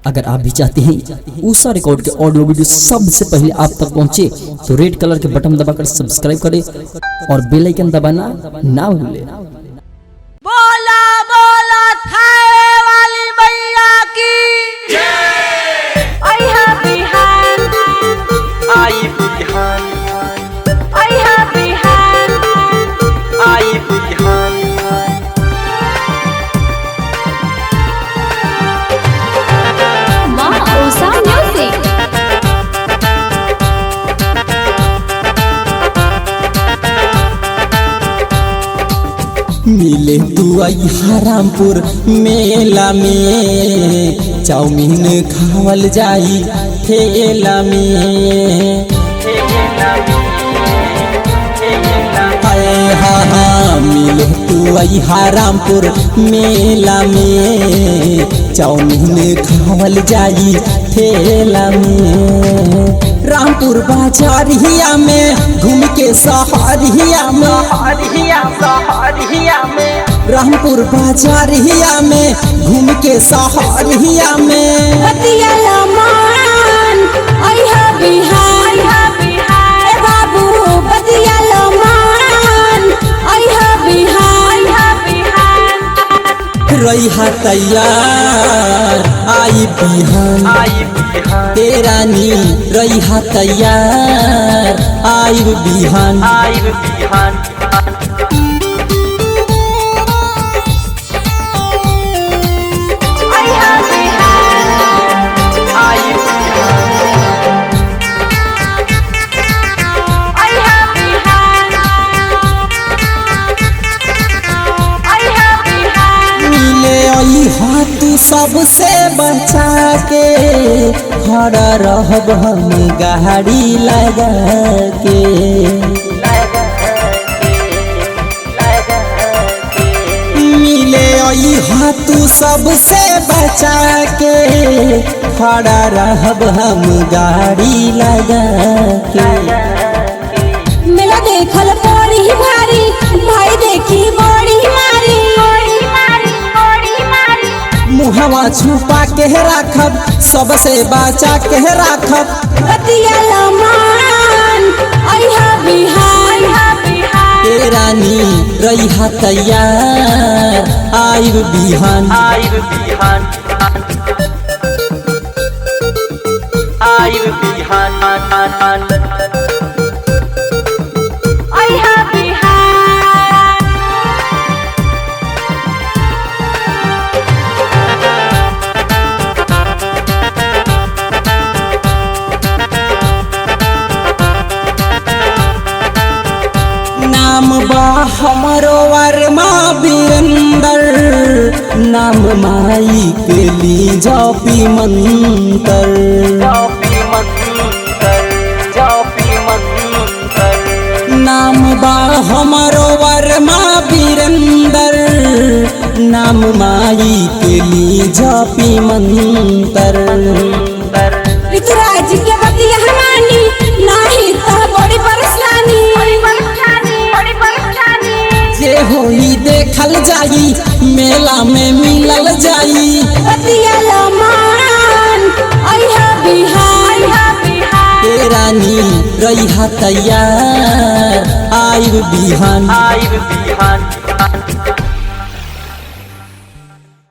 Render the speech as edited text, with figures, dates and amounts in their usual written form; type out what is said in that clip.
अगर आप भी चाहते हैं ऊषा रिकॉर्ड के ऑडियो वीडियो सबसे पहले आप तक पहुंचे तो रेड कलर के बटन दबाकर सब्सक्राइब करें और बेल आइकन दबाना ना भूलें। बोला बोला थावे वाली मैया की आई है बिहान आई बिहान आई है बिहान आई बिहान माँ ऊषा म्यूजिक। मिले तू आई हरामपुर मेला में चाउमीन खावल जाई ठेला में। हाँ मिले तू आई हरामपुर मेला में चाउमीन खावल जाई ठेला में। रामपुर बाजारिया में घूम के सहरिया में रामपुर बाजारिया में घूम के सहरिया में। बतिया मान आई है बिहान ए बाबू बतिया मान आई है बिहान रही तैयार आई बिहान आई बिहान तेरा नी रही तैयार आई बिहान आई बिहान आई है बिहान आई बिहान आई है बिहान आई है बिहान मिले आई हाथ सबसे बचा के खड़ा रहब हम गाड़ी लगा के। मिले आई हाथ सबसे बचा के खड़ा रहब हम गाड़ी लगा के। मेला देखल बड़ी भारी भाई देखी बड़ी मारी मुहवा छुपा के राखब सबसे बचा के राखब। बतिया मान आई है बिहान तेरा नी रही तैयार आई बिहान आई बिहान आई बिहान आई है बिहान नाम बा हमरो वर्मा वीरेंदर नाम माई के ली जपी मंतर। जापी मंतर नाम बा हमरो वर्मा वीरेंदर नाम माई के ली जपी मंतर। ऋतुराज के बतिया मानी नाही तो बड़ी परेशानी जे होई देखल जाई मेला में मिलल जाई। बतिया मान आई है बिहान तेरा नी रही तैयार आई बिहान आई बिहान